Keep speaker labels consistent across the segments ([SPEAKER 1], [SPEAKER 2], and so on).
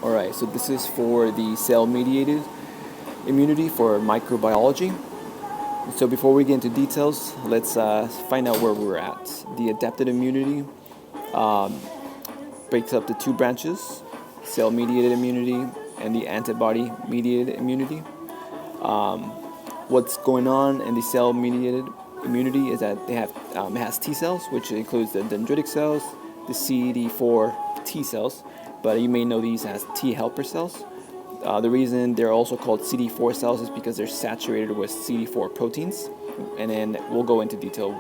[SPEAKER 1] Alright, so this is for the cell-mediated immunity for microbiology. So before we get into details, let's find out where we're at. The adaptive immunity breaks up the two branches, cell-mediated immunity and the antibody-mediated immunity. What's going on in the cell-mediated immunity is that it has T cells, which includes the dendritic cells, the Cd4 T cells, but you may know these as T helper cells. The reason they're also called Cd4 cells is because they're saturated with Cd4 proteins, and then we'll go into detail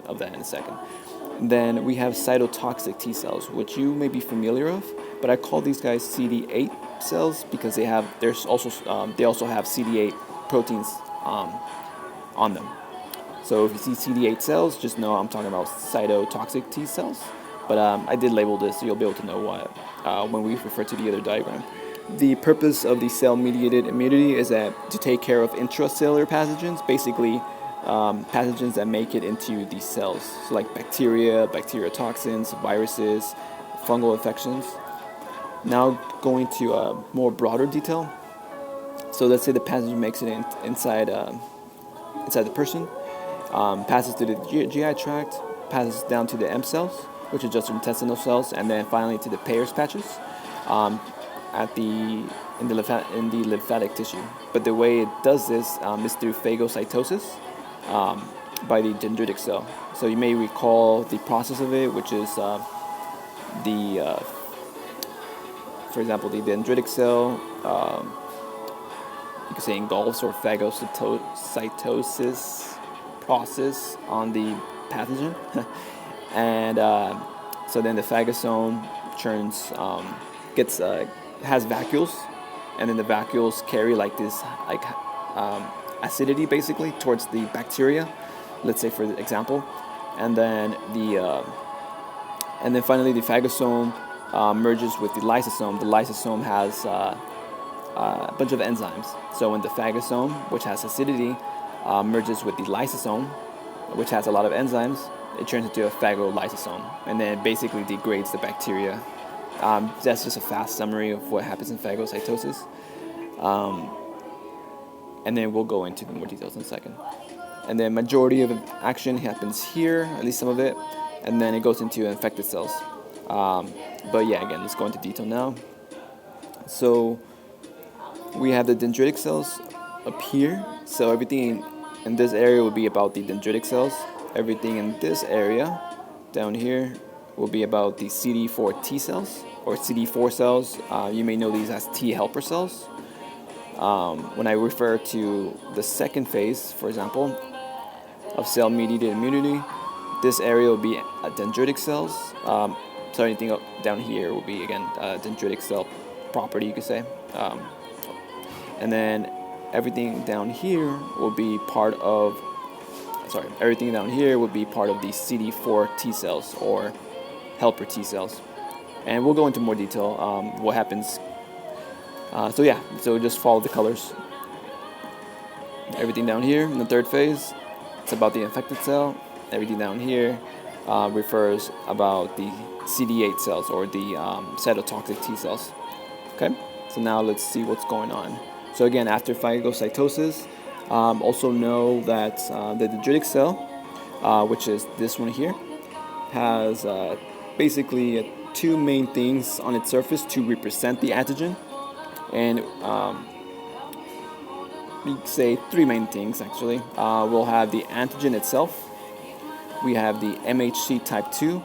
[SPEAKER 1] of that in a second. And then we have cytotoxic T cells, which you may be familiar with, but I call these guys CD8 cells because they also have CD8 proteins on them. So if you see CD8 cells, just know I'm talking about cytotoxic T cells. But I did label this, so you'll be able to know what when we refer to the other diagram. The purpose of the cell-mediated immunity is to take care of intracellular pathogens, basically pathogens that make it into these cells, so like bacteria, bacteriotoxins, viruses, fungal infections. Now going to more broader detail. So let's say the pathogen makes it inside the person, passes through the GI tract, passes down to the M cells, which are just intestinal cells, and then finally to the Peyer's patches in the lymphatic tissue. But the way it does this is through phagocytosis by the dendritic cell. So you may recall the process of it, which is for example, the dendritic cell, you could say engulfs or phagocytosis process on the pathogen. And so then the phagosome has vacuoles, and then the vacuoles carry acidity basically towards the bacteria, let's say for example, and then finally the phagosome merges with the lysosome. The lysosome has a bunch of enzymes. So when the phagosome, which has acidity, merges with the lysosome, which has a lot of enzymes, it turns into a phagolysosome, and then it basically degrades the bacteria. That's just a fast summary of what happens in phagocytosis. And then we'll go into more details in a second. And then majority of action happens here, at least some of it, and then it goes into infected cells. But yeah, again, let's go into detail now. So we have the dendritic cells up here. So everything in this area will be about the dendritic cells. Everything in this area down here will be about the CD4 T cells or CD4 cells. You may know these as T helper cells. When I refer to the second phase, for example, of cell-mediated immunity, this area will be dendritic cells. So anything up down here will be, again, dendritic cell property, you could say. And then everything down here will be part of the CD4 T cells or helper T cells. And we'll go into more detail what happens. So just follow the colors. Everything down here in the third phase, it's about the infected cell. Everything down here refers about the CD8 cells or the cytotoxic T cells. Okay, so now let's see what's going on. So again, after phagocytosis, also know that the dendritic cell, which is this one here, has basically two main things on its surface to represent the antigen. And we say three main things actually. We'll have the antigen itself. We have the MHC Type 2.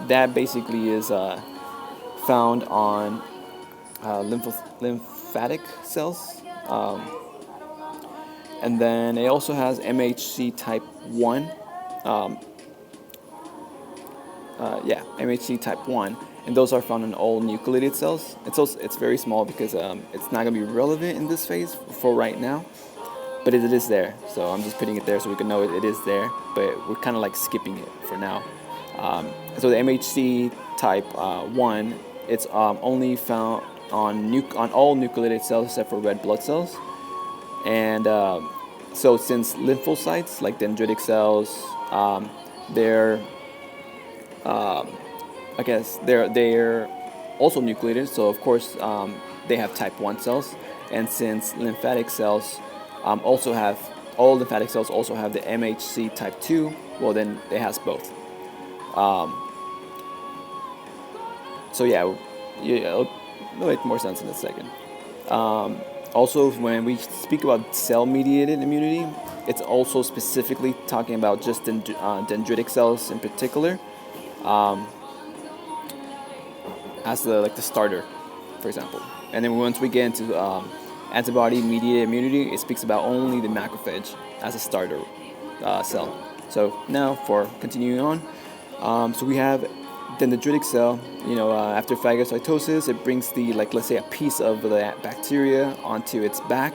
[SPEAKER 1] That basically is found on lymphatic cells. And then it also has MHC Type 1. MHC Type 1. And those are found in all nucleated cells. It's very small because it's not going to be relevant in this phase for right now. But it is there. So I'm just putting it there so we can know it is there. But we're kind of like skipping it for now. So the MHC Type 1, it's only found on all nucleated cells except for red blood cells. And so since lymphocytes, like dendritic cells, they're also nucleated, so of course they have type 1 cells. And since lymphatic cells also have, all lymphatic cells also have the MHC type 2, well then it has both. So yeah, it'll make more sense in a second. Also, when we speak about cell-mediated immunity, it's also specifically talking about just dendritic cells in particular, as the starter, for example. And then once we get into antibody-mediated immunity, it speaks about only the macrophage as a starter cell. So now, for continuing on, so we have the dendritic cell. After phagocytosis, it brings the, let's say, a piece of the bacteria onto its back,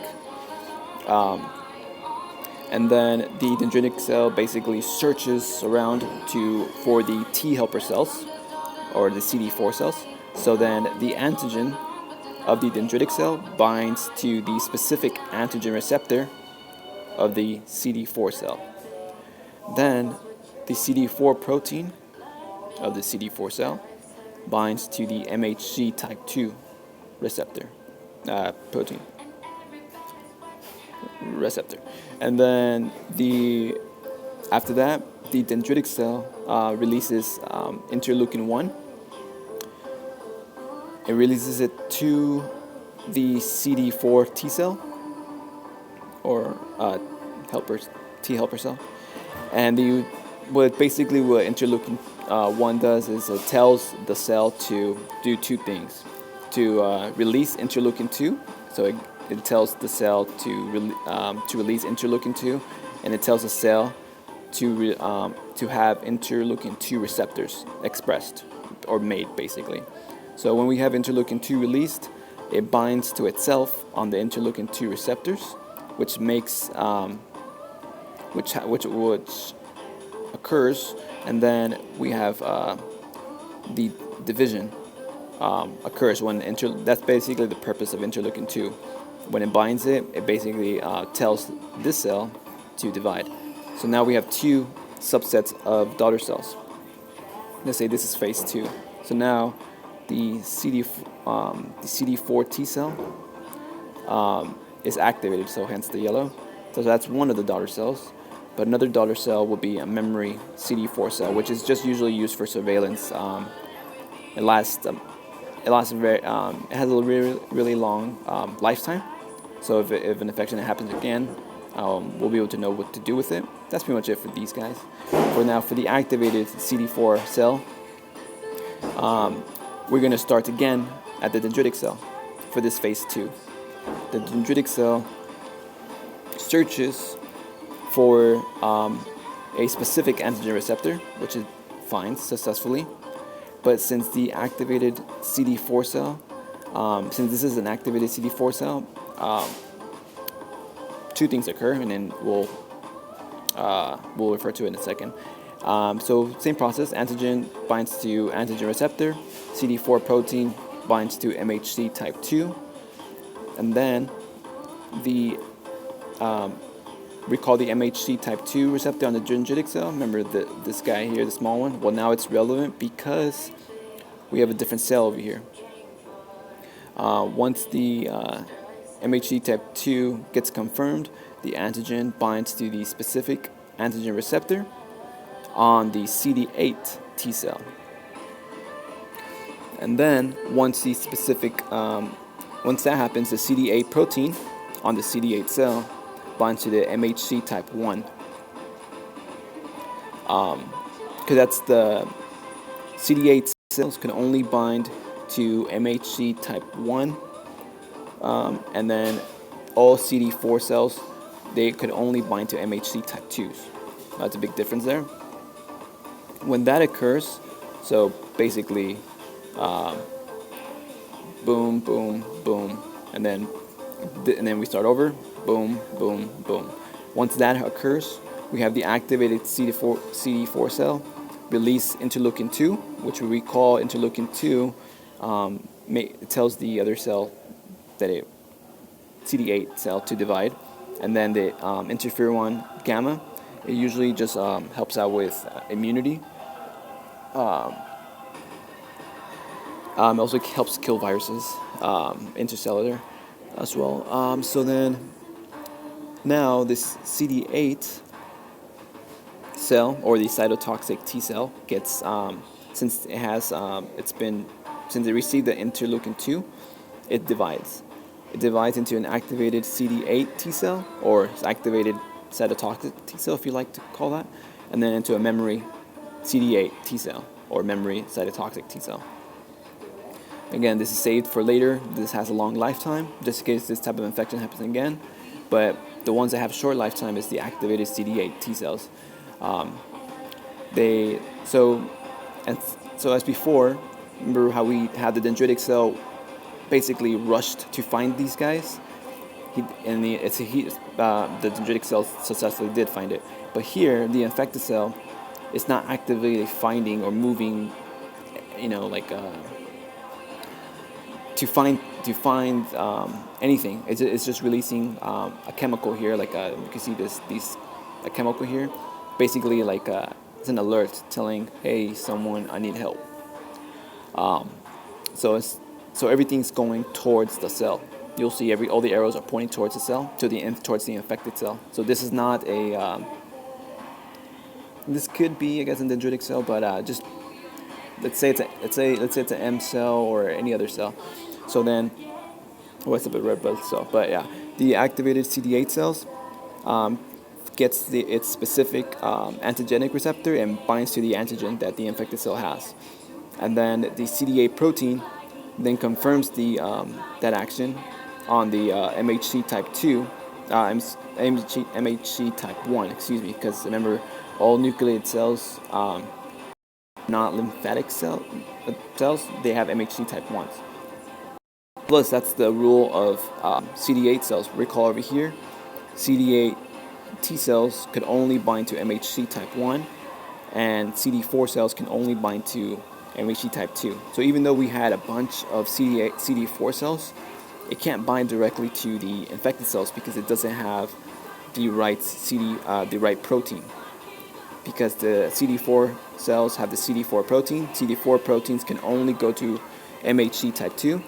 [SPEAKER 1] and then the dendritic cell basically searches around for the T helper cells, or the Cd4 cells. So then the antigen of the dendritic cell binds to the specific antigen receptor of the Cd4 cell. Then the Cd4 protein of the Cd4 cell binds to the MHC Type 2 receptor, protein receptor. And then after that, the dendritic cell releases interleukin 1. It releases it to the Cd4 T cell, or T helper cell. And what interleukin 1 does is it tells the cell to do two things: to release interleukin 2. So it tells the cell to release interleukin 2, and it tells the cell to have interleukin 2 receptors expressed or made, basically. So when we have interleukin 2 released, it binds to itself on the interleukin 2 receptors, which makes which occurs, and then we have the division occurs when that's basically the purpose of interleukin 2. When it binds it basically tells this cell to divide. So now we have two subsets of daughter cells. Let's say this is phase 2. So now the Cd4 T cell is activated, so hence the yellow. So that's one of the daughter cells. But another daughter cell will be a memory Cd4 cell, which is just usually used for surveillance. It has a really long lifetime. So if an infection happens again, we'll be able to know what to do with it. That's pretty much it for these guys. For the activated Cd4 cell, we're going to start again at the dendritic cell for this phase 2. The dendritic cell searches for a specific antigen receptor, which it finds successfully. But since the activated Cd4 cell, since this is an activated Cd4 cell, two things occur, and then we'll refer to it in a second. So same process: antigen binds to antigen receptor, Cd4 protein binds to MHC type 2, and then we call the MHC type 2 receptor on the dendritic cell. Remember this guy here, the small one? Well, now it's relevant because we have a different cell over here. Once the MHC type 2 gets confirmed, the antigen binds to the specific antigen receptor on the CD8 T cell. And then once that happens, the CD8 protein on the CD8 cell binds to the MHC type 1. Because that's the CD8 cells can only bind to MHC type 1, and then all CD4 cells, they could only bind to MHC type 2s. That's a big difference there. When that occurs, so basically boom, boom, boom, and then we start over, boom, boom, boom. Once that occurs, we have the activated CD4 cell release interleukin 2, which we call interleukin 2. It tells the other cell, CD8 cell, to divide. And then the interferon gamma, it usually just helps out with immunity. It also helps kill viruses, intercellular as well. So then now this CD8 cell, or the cytotoxic T cell, gets since it has since it received the interleukin 2, it divides. It divides into an activated CD8 T cell, or activated cytotoxic T cell, if you like to call that, and then into a memory CD8 T cell, or memory cytotoxic T cell. Again, this is saved for later. This has a long lifetime, just in case this type of infection happens again. But the ones that have short lifetime is the activated CD8 T cells. So as before, remember how we had the dendritic cell basically rushed to find these guys. The dendritic cell successfully did find it. But here, the infected cell is not actively finding or moving, to find anything. It's just releasing a chemical here, you can see a chemical here, basically it's an alert telling, hey, I need help. So everything's going towards the cell. You'll see all the arrows are pointing towards the cell, towards the infected cell. So this is not this could be, I guess, a dendritic cell, but just let's say it's an M cell or any other cell. So then, it's a red blood cell, but yeah, the activated CD8 cells gets its specific antigenic receptor and binds to the antigen that the infected cell has, and then the CD8 protein then confirms that action on the MHC Type 2, MHC Type 1, because remember, all nucleated cells, not lymphatic cells, they have MHC Type 1s. Plus, that's the rule of CD8 cells. Recall over here, CD8 T cells could only bind to MHC Type 1, and Cd4 cells can only bind to MHC Type 2. So even though we had a bunch of CD4 cells, it can't bind directly to the infected cells because it doesn't have the right protein. Because the CD4 cells have the CD4 protein. CD4 proteins can only go to MHC Type 2.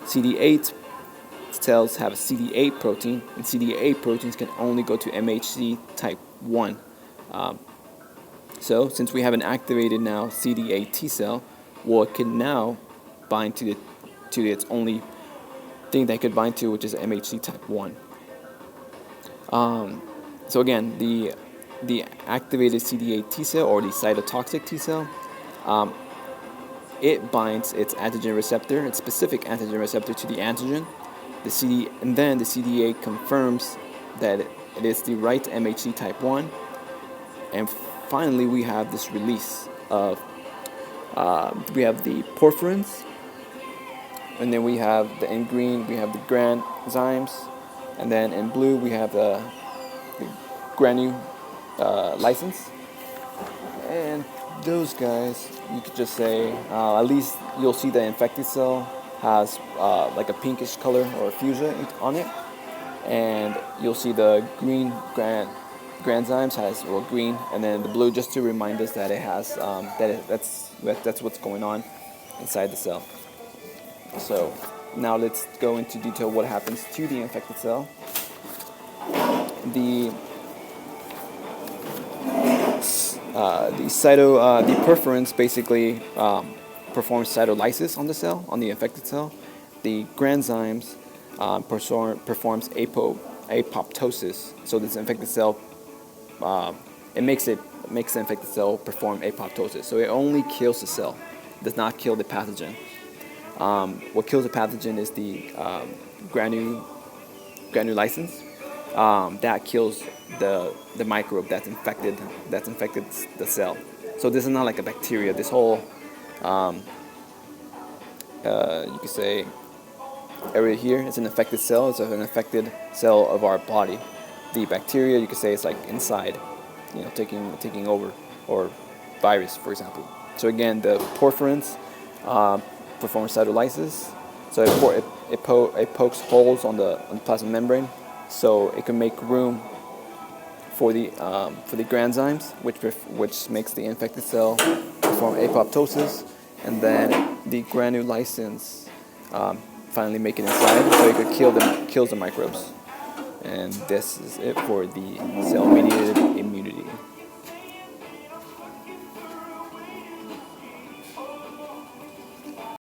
[SPEAKER 1] CD8 cells have a CD8 protein, and CD8 proteins can only go to MHC Type 1. So since we have an activated now CD8 T cell, it can now bind to its only thing that it could bind to, which is MHC Type 1. So again, the activated CD8 T cell, or the cytotoxic T cell, it binds its antigen receptor, its specific antigen receptor, to the antigen. And then the CD8 confirms that it is the right MHC Type 1. And finally, we have this release of, we have the porphyrins, and then we have in green, we have the granzymes, and then in blue, we have the license. And those guys, you could just say, at least you'll see the infected cell has like a pinkish color or fuchsia on it, and you'll see the green granzymes has green, and then the blue, just to remind us that it has that's what's going on inside the cell. So now let's go into detail what happens to the infected cell. The porphyrins basically perform cytolysis on the cell, on the infected cell. The granzymes performs apoptosis. So this infected cell, it makes the infected cell perform apoptosis. So it only kills the cell, does not kill the pathogen. What kills the pathogen is the granulicense. That kills the microbe that's infected the cell. So this is not like a bacteria. This whole you could say area here is an infected cell. It's an infected cell of our body. The bacteria, you could say, is like inside, taking over, or virus, for example. So again, the porphyrins perform cytolysis. So it pokes holes on the plasma membrane, so it can make room for the granzymes, which makes the infected cell perform apoptosis, and then the granulicense finally make it inside, so it could kills the microbes. And this is it for the cell